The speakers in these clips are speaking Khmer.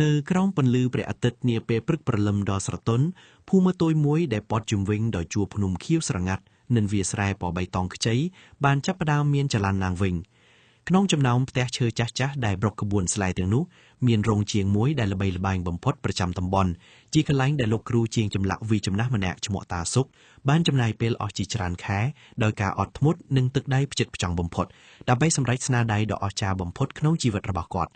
នៅក្រោមពន្លឺព្រះអាទិត្យនាពេលព្រឹកព្រលឹមដ៏ស្រទន់ភូមិតូចមួយដែលព័ទ្ធជុំវិញដោយជួរភ្នំខៀវស្រងាត់និងវាលស្រែពណ៌បៃតងខ្ចីបានចាប់ផ្ដើមមានចលនាឡើងវិញក្នុងចំណោមផ្ទះឈើចាស់ៗដែលប្រកក្បួនស្លែទាំងនោះមានរោងជាងមួយដែលល្បីល្បាញបំផុតប្រចាំតំបន់ជាកន្លែងដែលលោកគ្រូជាងចម្លាក់វីចំណាស់ម្នាក់ឈ្មោះតាសុកបានចំណាយពេលអស់ជាច្រើនខែដោយការអត់ធ្មត់និងទឹកដៃផ្ចិតផ្ចង់បំផុតដើម្បីសម្រេចស្នាដៃដ៏អស្ចារ្យបំផុតក្នុងជីវិតរបស់គាត់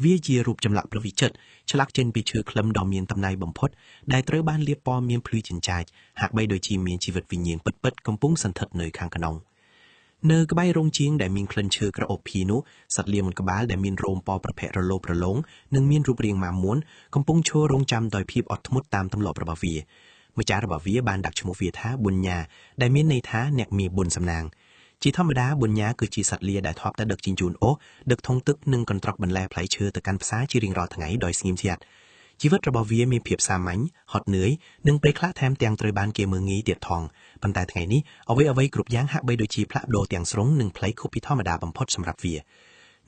វាជារូបចម្លាក់ប្រវិចិត្រឆ្លាក់ចេញពីឈើខ្លឹមដ៏មានតម្លៃបំផុតដែលត្រូវបានលាបពណ៌មានភ្លឺចិញ្ចាចហាក់បីដូចជាមានជីវិតវិញ្ញាណពិតៗកំពុងសន្ធិដ្ឋនៅខាងក្នុងនៅក្បែររោងជាងដែលមានក្លិនឈើក្រអូបភីនោះសត្វលាមួយក្បាលដែលមានរោមពណ៌ប្រភេទរលោបរលោងនិងមានរូបរាងម៉ាមួនកំពុងឈររងចាំដោយភាពអត់ធ្មត់តាមទម្លាប់របស់វាម្ចាស់របស់វាបានដាក់ឈ្មោះវាថាប៊ុនញ៉ាដែលមានន័យថាអ្នកមានបុណ្យសំណាងជាធម្មតាប៊ុនញ៉ាគឺជាសត្វលាដែលធ្លាប់តែដឹកជញ្ជូនអូសដឹកធុងទឹកនិងកន្ត្រកបន្លែផ្លែឈើទៅកាន់ផ្សារជារៀងរាល់ថ្ងៃដោយស្ងៀមស្ងាត់ជីវិតរបស់វាមានភាពសាមញ្ញហត់នឿយនិងពេលខ្លះថែមទាំងត្រូវបានគេមើលងាយទៀតផងប៉ុន្តែថ្ងៃនេះអ្វីៗគ្រប់យ៉ាងហាក់បីដូចជាផ្លាស់ប្ដូរទាំងស្រុងនិងប្លែកខុសពីធម្មតាបំផុតសម្រាប់វា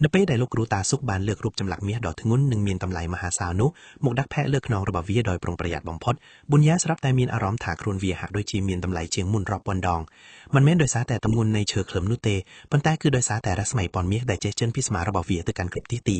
នៅពេលដែលលោកគ្រូតាសុកបានលើករូបចម្លាក់មាសដ៏ធ្ងន់និងមានតម្លៃមហាសាលនោះមកដាក់ផែលើខ្នងរបស់វាដោយប្រុងប្រយ័ត្នបំផុតប៊ុនយ៉ាស្រាប់តែមានអារម្មណ៍ថាខ្លួនវាហាក់ដូចជាមានតម្លៃជាងមុនរាប់ពាន់ដងមិនមែនដោយសារតែទម្ងន់នៃឈើខ្លឹមនោះទេប៉ុន្តែគឺដោយសារតែរស្មីពណ៌មាសដែលចេះចិនពីស្មារបស់វាទៅកាន់គ្រប់ទ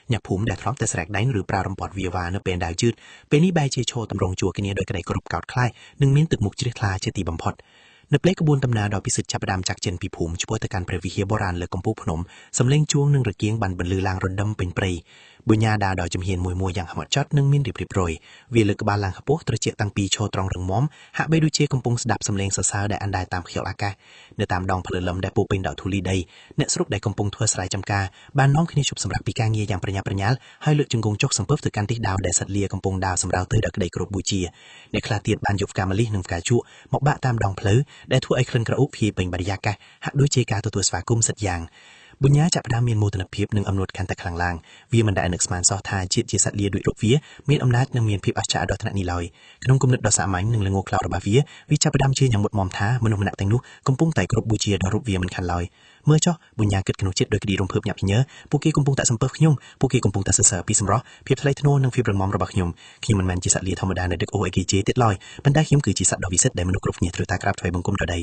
ីអ្នកភូមិដែលធ្លាប់តែស្រែកដេញឬប្រើរំពាត់វាវ៉ានៅពេលដាវជឿតពេលនេះបែរជាឈរតម្រង់ជួរគ្នាដោយក្តីគោរពកោតខ្លាចនិងមានទឹកមុខជ្រះថ្លាជាទីបំផុតនៅពេលក្បួនដំណើរដ៏ពិសិដ្ឋចាប់ផ្ដើមចាក់ចេញពីភូមិឆ្ពោះទៅកាន់ព្រះវិហារបុរាណលើកំពូលភ្នំសំឡេងជួងនិងរគាងបានបន្លឺឡើងរណ្ដំពេញព្រៃប៊ុនញ៉ាដើរដោយជំហានមួយយ៉ាងហ្មត់ចត់និងមានរៀបរយវាលើកក្បាលឡើងខ្ពស់ត្រជាក់តាំងពីឈរត្រង់រឹងមាំហាក់បីដូចជាកំពុងស្ដាប់សំឡេងសរសើរដែលអណ្ដែតតាមខ្យល់អាកាសនៅតាមដងផ្លូវលំដែលពោពេញដោយធូលីដីអ្នកស្រុកដែលកំពុងធ្វើស្រែចម្ការបាននាំគ្នាជប់សម្រាប់ពីការងារយ៉ាងប្រញាប់ប្រញាល់ហើយលើកជង្គង់ចុះសំពើទៅកាន់ទិសដៅដែលសត្វលាកំពុងដើរសម្រាប់ទៅដល់ក្តីគោរពបូជាអ្នកខ្លះទៀតបានយកផ្កាម្លិះនិងផ្កាជក់មកបាក់តាមដងផ្លូវដែលធ្វើឲ្យក្លិនក្រអូបភាយពេញបរិយាកាសហាក់ដូចជាការទទួលស្វាគមន៍សិតយ៉ាងប៊ុនញ៉ាចាប់ផ្ដើមមានមោទនភាពនិងអំណួតកាន់តែខ្លាំងឡើងវាមិនដែលនឹកស្មានសោះថាជាតិជាសត្វលាដូចរូបវាមានអំណាចនិងមានភាពអស្ចារ្យដល់ថ្នាក់នេះឡើយក្នុងគំនិតដ៏សាមញ្ញនិងល្ងខ្លោចរបស់វាចាប់ផ្ដើមជឿយ៉ាងមុតមមថាមនុស្សម្នាក់ទាំងនោះកំពុងតែគោរពបូជាដល់រូបវាមិនខានឡើយមើលចុះប៊ុនញ៉ាគិតក្នុងចិត្តដោយក្តីរំភើបញាប់ញញើពួកគេកំពុងតែសំពើខ្ញុំពួកគេកំពុងតែសរសើរពីសម្រស់ភាពថ្លៃថ្នូរនិងភាពរឹងមាំរបស់ខ្ញុំមិនមែនជាសត្វលាធម្មតានៅដឹកអូអេគេជេទៀតឡើយប៉ុន្តែខ្ញុំគឺជាសត្វដ៏វិសិទ្ធដែលមនុស្សគ្រប់គ្នាត្រូវតែក្រាបថ្វាយបង្គំដល់ដី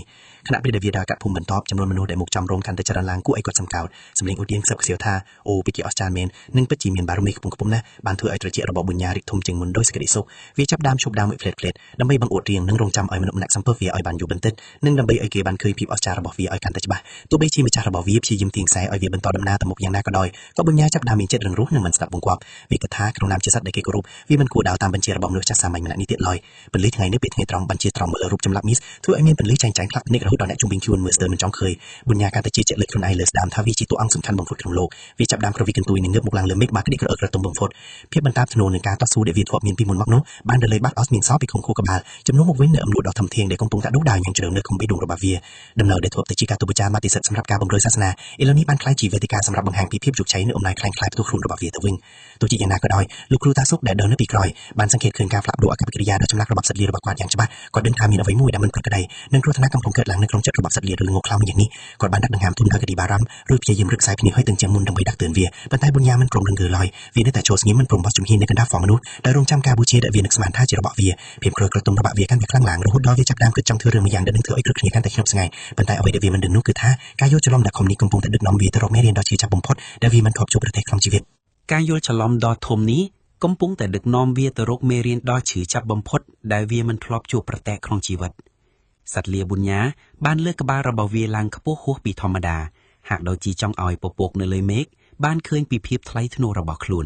ខណៈពេលដែលវាដើរកាត់ភូមិបន្ទាប់ចំនួនមនុស្សដែលមកចាំរោងកាន់តែច្រើនឡើងគួរឲ្យកត់សម្គាល់សម្លេងអូទៀងខ្សឹបខ្សៀវថាអូពិតជាអស្ចារ្យមែននិងពិតជាមានបារមីខ្ពង់ខ្ពស់ណាស់បានធ្វើឲ្យត្រជាក់របស់ប៊ុនញ៉ារីកធំជាងមុនដោយសេចក្តីសុខវាចាប់ដើមឈប់ដើមមួយផ្លេតដើម្បីបង្អួតរៀងនិងរងចាំឲ្យមនុស្សម្នាក់សំពើវាឲ្យបានយូរបន្តិចនិងដើម្បីឲ្យគេបានឃើញភាពអស្ចារ្យរបស់វាឲ្យកាន់តែច្បាស់ទោះបីជាម្ចាស់របស់វាព្យាយាមទាញខ្សែឲ្យវាបន្តដំណើរទៅមុខយ៉ាងណាក៏ដោយក៏ប៊ុនញ៉ាចាប់ដើមមានចិត្តរឹងរូសនិងមិនស្ដាប់បង្គាប់វាគិតថាក្នុងនាមជាសត្វដែលគេគោរពវាមិនគួរដើរតាមបញ្ជារបស់មនុស្សចាស់សាមញ្ញម្នាក់នេះទៀតឡើយពន្លឺថ្ងៃនេះពេលថ្ងៃត្រង់បញ្ជាត្រង់មើលរូបចម្លាក់មាសធ្វើឲ្យមានពន្លឺចែងចាញ់ផ្លាក់ភ្នែករហូតដល់អ្នកជុំវិញខ្លួនមើលស្ទើរមិនចង់ឃើញប៊ុនញ៉ាកាន់តែជឿជាក់លើខ្លួនឯងលើស្ដាមថាវាជាតួអង្គសំខាន់បំផុតក្នុងលោកវាចាប់ដើមក្រវីកន្ទុយនិងងើបមកឡើងលើមេឃមកក្តិក្រអឺក្រទំបំផុតភាពបន្តាបធ្នូនឹងការតស៊ូដែលវាធ្លាប់មានពីមុនមកនោះបានរលៃបាត់អស់មានសល់ពីខុំខួរក្បាលចំនួនមកវិញនៅអំណួតដ៏ធំធេងដែលកំពុងតែដុះដាលយ៉ាងជ្រៅនៅក្នុងបេះដូងរបស់វាដំណើរដែលធ្លាប់តែជាការទូបចាមាតិសិទ្ធសម្រាប់ការបម្រើសាសនាឥឡូវនេះបានក្លាយជាវេទិកាសម្រាប់បង្ហាញពីភាពជោគជ័យនៅអំណាចខ្លាំងក្លាយផ្ទុះខ្លួនរបស់វាទៅវិញទោះជាយ៉ាងណាក៏ដោយលោកគ្រូតាសុកដែលដើរនៅពីក្រោយបានសង្កេតឃើញការផ្លាស់ប្ដូរអាកប្បកិរិយាដ៏ចម្លាក់របស់សត្វលារបស់គាត់យ៉ាងច្បាស់គាត់ដឹងថាមានអ្វីមួយដែលមិនប្រក្រតីនិងគ្រោះថ្នាក់កំពុងកើតឡើងនៅក្នុងចិត្តរបស់សត្វលាដ៏ល្ងងខ្លៅយ៉ាងនេះគាត់បានដាក់ដង្ហើមទូនដល់កឌីបារ៉ាំឬព្យាយាមរឹកខ្សែភ្នែកឲ្យទាំងជាងមុនដើម្បីដាក់ទឿនវាប៉ុន្តែប៊ុនញ៉ាមិនព្រមរង្គើឡើយវានៅតែចូលស្ងៀមមិនព្រមបោះជំហាននៅកណ្ដាលហ្វមនុស្សដែលរងចាំការបូជាដែលវានឹកស្មានថាជារបស់វាភាពក្រក្រទុំរបស់វាកាន់តែខ្លាំងឡើងរហូតដល់វាចាប់ដើមគិតចង់ធ្វើរឿងមួយយ៉ាងដែលនឹងធ្វើឲ្យគ្រប់គ្នាកាន់តែខ្ញប់ស្ងាយប៉ុន្តែអ្វីដែលវាមិនដឹងនោះគឺថាការយល់ច្រឡំដែលខំនេះកំពុងតែដឹកនាំវាទៅរកមេរៀនដ៏ឈឺចាប់បំផុតដែលវាមិនធ្លាប់ជួបប្រទះក្នុងជីវិតការយល់ច្រឡំដ៏ធំនេះកំពុងតែដឹកនាំវាទៅរកមេរៀនដ៏ឈឺចាប់បំផុតដែលវាមិនធ្លាប់ជួបប្រទះក្នុងជីវិតសត្វលាប៊ុនញ៉ាបានលើកក្បាលរបស់វាឡើងខ្ពស់ហួសពីធម្មតាហាក់ដូចជាចង់ឲ្យពពកនៅលើមេឃបានឃើញពីភាពថ្លៃថ្នូររបស់ខ្លួន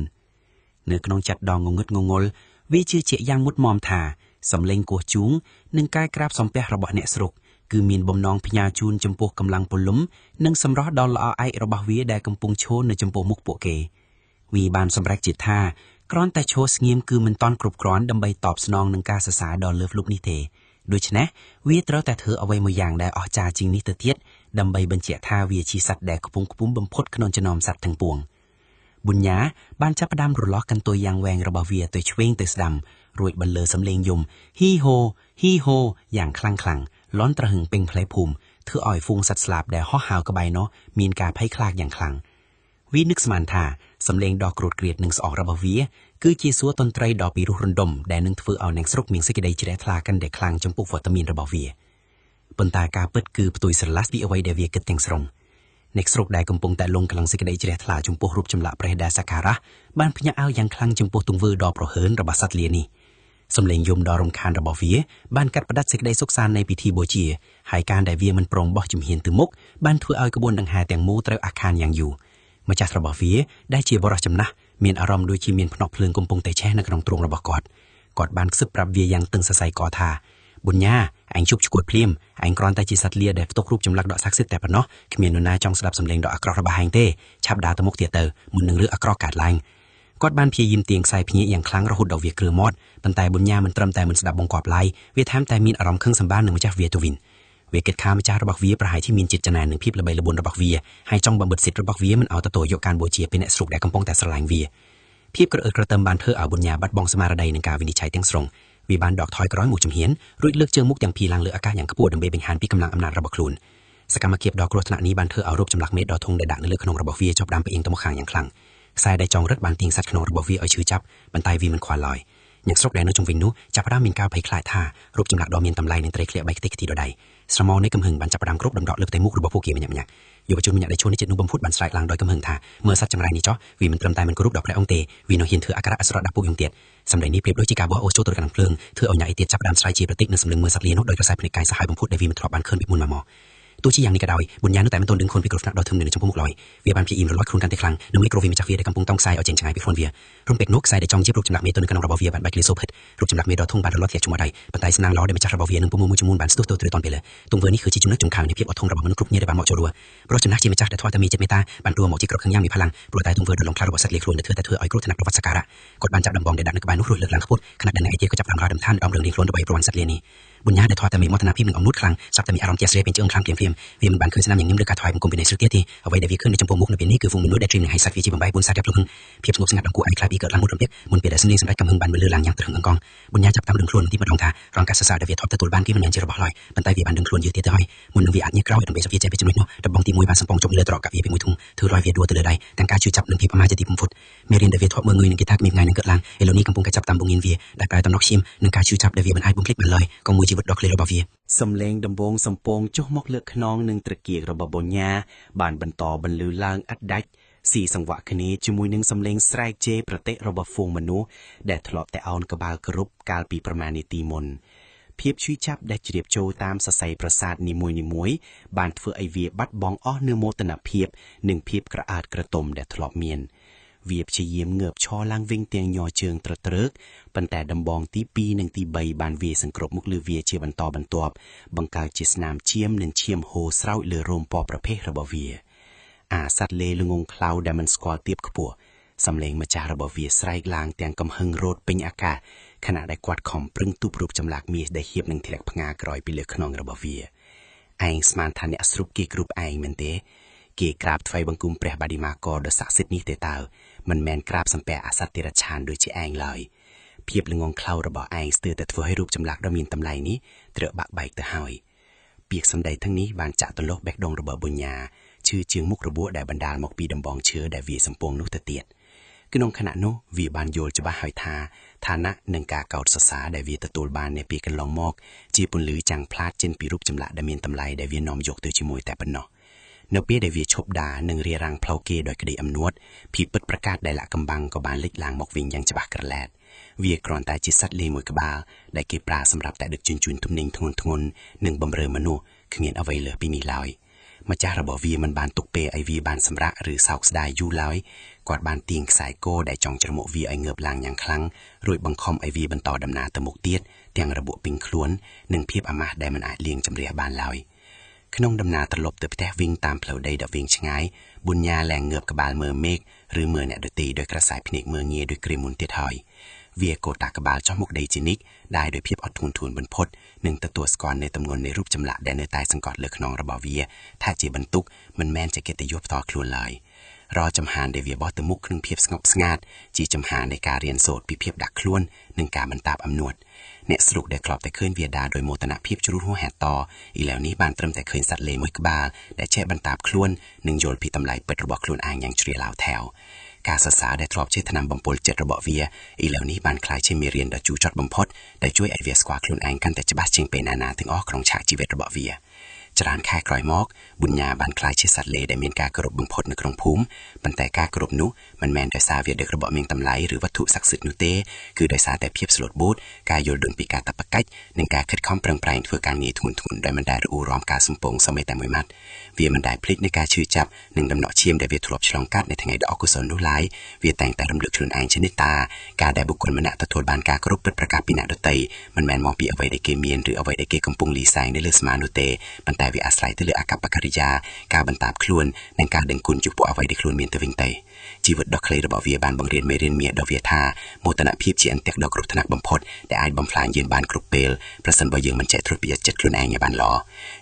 នៅក្នុងចិត្តដ៏ងងឹតងងល់វាជឿជាក់យ៉ាងមុតមមថាសំឡេងគោះជូងនិងការក្រាបសំពះរបស់អ្នកស្រុកគឺមានបំណងផ្ញើជូនចំពោះកម្លាំងពលំនិងសម្រស់ដ៏ល្អឯករបស់វាដែលកំពុងឈរនៅចំពោះមុខពួកគេវាបានសម្រេចចិត្តថាគ្រាន់តែឈរស្ងៀមគឺមិនទាន់គ្រប់គ្រាន់ដើម្បីតបស្នងនឹងការសរសើរដ៏លើសលប់នេះទេដូច្នេះវាត្រូវតែធ្វើអ្វីមួយយ៉ាងដែលអស្ចារ្យជាងនេះទៅទៀតដើម្បីបញ្ជាក់ថាវាជាសត្វដែលខ្ពង់ខ្ពស់បំផុតក្នុងចំណោមសត្វទាំងពួងប៊ុនញ៉ាបានចាប់ផ្ដើមរលាស់កន្ទុយយ៉ាងវែងរបស់វាទៅឆ្វេងទៅស្ដាំរួចបន្លឺសំឡេងយំហ៊ីហូយ៉ាងខ្លាំងលាន់ត្រហឹងពេញផ្លែភូមិធ្វើឲ្យហ្វូងសត្វស្លាបដែលហោះហើរក្បែរនោះមានការភ័យខ្លាចយ៉ាងខ្លាំងវានឹកស្មានថា สำเร็จดอกกรดเกลียดหนึ่งสออกระบเวียคือจีซัวต้นไตรดอกปีรุรนดมแดนหนึ่งถือเอาแหน่งสรุปมีสกิดได้จีได้ทลากันเด็กคลางจมปุกวิตามินระบเวียปนตากาเปิดคือประตูสลัสปีเอาไว้เดเวียเกิดแต่งสรงในสรุปได้กำปงแต่ลงกำลังสกิดได้จีได้ทลาจมปุกรูปจำละประเดสักการะบ้านพญาเอายังคลางจมปุกตุงเวอร์ดอกโปรเฮินระบสัตเลียนีสำเร็จยมดอรมคานระบเวียบ้านกัดประดัดสกิดได้สุกซานในพิธีโบจีหายการได้เวียมันโปร่งบ่จุ่มเหียนตือมุกบ้านถือเอากระบวนดังหาแต่งมูเตาอาคารยังอยู่มาจากระบเวียได้เชียบรจำนะเมียนอารมณ์โดยชีเมียนพนอกเพลิงกลมปงแต่แช่ในกระดองตรงระบกอดบานซึบปรับเวียยังตึงสะใสกอทาบุญญาอังชุบชกดพลิมอังกรอนแต่จีสัตเลียเดฟตกรูปจำลักดอกซักซิดแต่ปะเนาะขมียนนาจองสลับสำเร็จดอกอักรระบาฮังเต้ชับดาวตะมกเตียเตอร์มุนหนึ่งหรืออักรอกาดลังกอดบานเพียยิมเตียงใส่พีอย่างครั้งระหุดดอกเวียเกลือมอดปันแต่บุญญามันเติมแต่มันสดับบงกอบไลเวียแถมแต่มีอารมณ์เครื่องสัมบ้านหนึ่งมาจากเวียตัววินเวกเกิดข้ามาจากระบักเวียประหายที่มีจิตจนาหนึ่งพิบระเบิดระบนระบักเวียให้จ้องบำบัดสิทธิ์ระบักเวียมันเอาตะโตโยการโบเจียเป็นเนสรุกแดกกำปงแต่สลายเวียพีบกระกระเติมบานเธอเอาบุญญาบัดบองสมาระใดหนึ่งกาวินิชัยเตียงสรงวีบานดอกทอยกร้อยหมู่จำเหียนรุ่ยเลือกเจอมุกอย่างพีลังเลืออากาศอย่างกระปวดดังเบเป็นหานปีกำลังอำนาจระบักคลูนสกรรมเก็บดอกกรดธนานี้บานเธอเอารูปจำลักเม็ดดอกทงได้ดักในเลือกขนมระบักเวียจบดำไปเองตะมขางอย่างคลั่งสายได้จองรถบานติงสัตว์ขนมระบักเวียเอาชื่อจับบรรไทวีมันควานลอยอย่างสกแดนนจงวินนุจับพระมินก้าวไปคลายท่ารูปจำลักดอเมียนตำไลในเตรเคลียใบติกทีโดใดสมองในกำหึงบันจับประดามกรบดำดอกเลือกแต่มุกระบักผู้เกี่ยมันอย่างอยู่ปัจจุบันอยากได้ชวนในจิตนุบมพูดบันสายลางโดยกำหึงท่าเมื่อสัตว์จังไรนี้จ้อวีมันเติมตายมันกรุบดอกและองเตวีนเฮียนเถืออากาศอัศรดับปุยงเตียดสำเร็จนี้เปรียบด้วยจิกาบัวโอโซตัวกันเพลิงเธอเอาใหญ่เตียดจับดามสายจีประติกหนึ่งสำลึงมือสักเลียนโดยกระสายผลิตกายสหายบมพูดได้วีมันทรอบบันเคลื่อนบิดมุนมามอตัวชี้อย่างนี้กระดอยบุญญาณแต่มันต้นดึงคนพิกรดนักดอทึมหนึ่งในจมมุกลอยเวียบานพีอิมร้อยครุนกันเตะคลังนึ่งมิโครวีมาจากเวียได้กำปงต้องใส่เอาเจงจังไงไปฟอนเวียรุ่งเป็กนกใส่ได้จองเจ็บรูปจำหลักเมตัวนึงกันระบเวียบันใบกลิโซเพิดรูปจำหลักเมดอทุ่งบานดอลเทียจุมาได้ปัตไตสนางล้อได้มาจากระบเวียนึงปุ่มมือจุมูนบานสตูตัวตอนไปเลยตรงเวอร์นี่คือจิจุนักจุงขางในเพียบอดทงระบมนุษย์กรุ๊ปเนี่ยได้บานเหมาะโจรัวเพราะจำนักจีมาจากได้ทอดแต่มีเจ็บเมตาบานตัวหมอกจิกรบเครื่องย่างมีพลังปลุกตายตรงเวอร์โดนลงคลาระบบสัตว์เลี้ยงครัวแต่เธอไอ้กรุ๊ปถนัดประวัติศาสตร์กดบานจับดำบองได้ดักนักบานนุษย์รุ่ยเลือกหลังขบุดขนาดดันไอเดียก็จับดำรอดำท่านดอมเรื่องเลี้ยงครัวระบายประวัติสัตว์เลี้ยงนี้บุญญาได้ทอดแต่มีมอตนาพิมพ์หนึ่งอมนุษย์คลังสับแต่มีอารมณ์เจียเสรีเป็นเจ้าคลังเปลี่ยนเฟียมเวียมันบานคืนสนามอย่างนิ่มด้วยการถอยมันกลมเป็นในสุดเตี้ยที่เอาไว้เดวิขึ้นในจมพูมุกในปีนี้คือฟูงมนุษย์ได้ทรีมหนึ่งให้สัตว์วิจิบังใบบุญสัตว์ยับลุงเพียบสงบสงัดดังกูไอคลายปีเกิดลังมุดรำเปียกมุนเปียได้สำเร็จสำเร็จกำหึงบานเบลือหลังยังตรึงอังกองบุญญาจับตามดึงครัวที่มาดองทารองการศึกษาเดวิทอปตะตูลบ้านที่มันยังเจริญบ่อยบรรไตวีบานดึงครัวยืดเตี้ยเตยมุนหนึ่งวีอัดเนี่ยกล้าวดังเบสเฟียเจไปจำนวนเนาะดับบองตีมวยบานสังปองจมเลือดตรอกกับเวียไปมวยทุ่งถือรอยเวียดัวเตลือใดแต่การช่วยจับหนึ่งพีประมาณจะตีปุ่มฟุตเมรินเดวิทอปเมืองเงยหนึ่งกีตาร์มีไงหนึ่งเกิดลังเอโลนี่กำปงกระจับตามบุงยินเวียได้กลายตำนอกชิมหนึ่งการช่วยจับเดวิมันไอบุ้มคลิกมันเลยกองมวยจีบดดอกเลยระบเวียสำเร็จดำบงสมปองจุกมกเลือกน้องหนึ่งตะเกียกระบบญญาบานบรรทอบรรลือลางอัดดักสี่สังวะคณีจมวยหนึ่งสำเร็จสไลเจประเตะระบบฟงมนุแดดทลอบแต่เอากระบาลกรุบกาลปีประมาณในตีมนเพียบช่วยจับได้เจียบโจตามสไซประสาทนิมวยบานเฟือไอเวียบัดบองอ้อเนื้อโมตนาเพียบหนึ่งเพียบกระอาดกระตมแดดทลอบเมียนเวียบเฉียมเงือบชอล่างวิ่งเตียงยอเชิงตระเตรึกปันแต่ดำบองตีปีหนึ่งตีใบบานเวียสังกรบมุกลือเวียเชียบันตอบันตอบบังกาจิสนามเชียมหนึ่งเชียมโฮเศร้าเลือโรมปอประเภทระบเวียสัตเลลงงคลาวดามันสกอเตียบขปัวสำเร็จมาจากระบเวียไซลางเตียงกำหังโรดเป็นอากาศขณะได้กวาดข่อมปรึงตุบรูปจำหลักมีได้เหียบหนึ่งทีแรกพงากรอยไปเลือกขนองระบเวียไอสมานทันเนอสรุปเกกรุปไอเมนเตเกกราบไฟบังกุมเปรบดีมากอดศักดิ์สิทธิ์นี้เตตามันแมนกราบสัมแปะอาสัตติรชานโดยเจแองเลยเพียบลงงคลาวระบไอสเตอร์แต่เพื่อให้รูปจำหลักดมีนตำไลนี้เตระบักใบเตอหอยเปียกสำใดทั้งนี้บานจ่าตนโลกแบกดงระบบุญญาชื่อเจียงมุกระบัวได้บรรดาลมกปีดำบองเชื้อได้วีสัมปงนุตเตียดคือนงขณะโนวีบานโยลจะบ้าหอยทาฐานะหนึ่งกาเก่าสสาได้วีตะตูลบานในปีกันลองมอกจีปุนหรือจังพลาดเจนปีรูปจำละได้มีนตำไลได้วีนอมยกตัวชิมวยแต่ปนเนาะเนเปียได้วีชบดาหนึ่งเรียรังเพลาเกโดยคดีอำนวดผีเปิดประกาศได้ละกำบังกบานเล็กลางมอกวิ่งยังจะบักกระแลดเวียกรอนตายจิตสัตเลมวยกบาได้เก็บปลาสำหรับแต่ดึกจุนทุ่มเน่งทงนหนึ่งบำเรอมนุขเงียนเอาไว้เหลือปีนี้ลอยมาจากระบบวีมันบานตุกเปไอวีบานสำระหรือสาวสดายยู่ร้อยกอดบานตีงสายโก้ได้จองจมูกวีไอเงือบลางอย่างครั้งรวยบังคอมไอวีบรรต่อดำนาตะมุกเตียดเตียงระบุปิงคล้วนหนึ่งเพียบอามาได้มันอาจเลียงจำเรียบานลอยขนมดำนาตลบเตอแท้วิ่งตามเพลาใดดอกเวียงชงายบุญญาแหลงเงือบกระบาลเมือเมฆหรือเมือเนี่ยโดยตีโดยกระสายพินิกเมือเงียโดยกรีมุนเตียถอยเวียโกตากระบาลจ้อมุกไดจินิกได้โดยเพียบอดทูนบนพดหนึ่งตัวสกอนในตำนวนในรูปจำละแดนในตายสังกอดเลือกนองระบาเวียถ้าจีบรรทุกมันแมนจะเกตยบต่อคลวนลอยรอจำหานเดเวียบอตมุกหนึ่งเพียบสงบสงัดจีจำหานในการเรียนโสดปีเพียบดักคลวนหนึ่งการบรรตาบอำนวดเนสรุกได้กรอบแต่เคลื่อนเวียดาโดยโมตนาเพียบจุรุหัวแหตต่ออีแล้วนี้บานเติมแต่เคลื่อนสัตว์เลมวยกบาได้แช่บรรตาบคลวนหนึ่งโยนพีตำไลเปิดระบบคลวนอ่างอย่างเฉลี่ยลาวแถวข ការសរសើរដែលធ្លាប់ជាថ្នាំបំពុលចិត្តរបស់វាឥឡូវនេះបានคล้ายជាមេរៀនដ៏ជូរចត់បំផុតដែលជួយឲ្យវាស្គាល់ខ្លួនឯងកាន់តែច្បាស់ជាងពេលណាទាំងអស់ក្នុងឆាកជីវិតរបស់វាច្រើនខែក្រោយមកប៊ុនញ៉ាបានคล้ายជាសត្វលេដែលមានការគោរពបំផុតនៅក្នុងភូមិប៉ុន្តែការគោរពនោះមិនមែនដោយសារវាដឹករបស់មានតម្លៃឬវត្ថុស័ក្តិសិទ្ធិនោះទេគឺដោយសារតែភាពស្លូតបូតការយល់ដឹងពីការតបកិច្ចនិងការខិតខំប្រឹងប្រែងធ្វើការងារធ្ងន់ៗដោយមិនដែលរអ៊ូរំការសំពងសូម្បីតែមួយម៉ាត់វាមិនដែលភ្លេចនៃការឈឺចាប់និងដំណក់ឈាមដែលវាធ្លាប់ឆ្លងកាត់នៅថ្ងៃដ៏អកុសលនោះឡើយវាតែងតែរំលឹកខ្លួនឯងជានិច្ចតាការដែលបុគ្គលម្នាក់ទទួលបានការគោរពពិតប្រាកដពីអ្នកដទៃមិនមែនមកពីអ្វីដែលគេមានឬអ្វីដែលគេកំពុងលីសែងនៅលើស្មានោះទេប៉ុន្តែវាអាស្រ័យទៅលើអាកប្បកិរិយាការបន្តខ្លួននិងការដឹងគុណចំពោះអ្វីដែលខ្លួនមានទៅវិញទៅជីវិតដ៏ខ្លីរបស់វាបានបង្រៀនមេរៀនមាសដល់វាថាមោទនភាពជាអន្ទាក់ដ៏គ្រោះថ្នាក់បំផុតដែលអាចបំផ្លាញយើងបានគ្រប់ពេលប្រសិនបើយើងមិនចេះត្រួតពិនិត្យចិត្តខ្លួនឯងឲ្យបានល្អ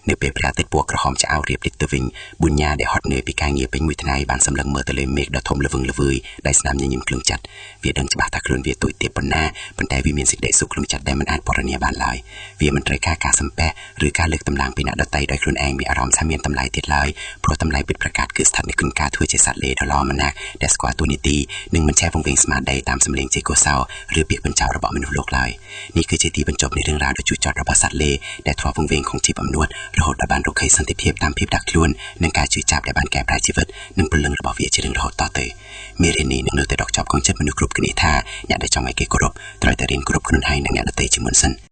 នៅពេលព្រះអាទិត្យពណ៌ក្រហមឆ្អោររៀបលិចទៅវិញប៊ុនញ៉ាដែលហត់នឿយពីការងារពេញមួយថ្ងៃបានសម្លឹងមើលទៅលើមេឃដ៏ធំល្វឹងល្វើយដែលស្នាមញញឹមគ្លឹងចិត្តវាដឹងច្បាស់ថាខ្លួនវាទួយទាបប៉ុណ្ណាប៉ុន្តែវាមានសេចក្តីសុខក្នុងចិត្តដែលមិនអាចពណ៌នាបានឡើយវាមិនត្រូវការសំពះឬការលើកតម្លើងពីអ្នកដទៃដោយខ្លួនឯងមានអារម្មណ៍ថាមានតម្លៃទៀតឡើយព្រោះតម្លៃពិតប្រាកដគឺស្ថិតនៅក្នុងការធ្វើជាសត្វលេដ៏ល្អម្នាក់ដែលស្គាល់តួនាទីនិងមិនចេះវង្វេងស្មារតីតាមសម្លេងជាកុសលឬពាក្យបញ្ចោរបស់មនុស្សលោកឡើយនេះគឺជាទីបញ្ចប់នៃរឿងរ៉ាវដ៏ជូរចត់របស់សត្វលេដែលធ្លាប់វង្វេងក្នុងជីវអំនួតរហូតដល់បានរកឃើញសន្តិភាពតាមភាពដាក់ខ្លួននិងការជឿចាប់ដែលបានកែប្រែជីវិតនិងពលឹងរបស់វាជារឿងរហូតតទៅមេរៀននេះនឹងនៅតែដកចប់ក្នុងចិត្តមនុស្សគ្រប់គ្នាថាអ្នកដែលចង់ឲ្យគេគោរពត្រូវតែរៀនគោរពខ្លួនឯងនិងអ្នកដទៃជាមុនសិន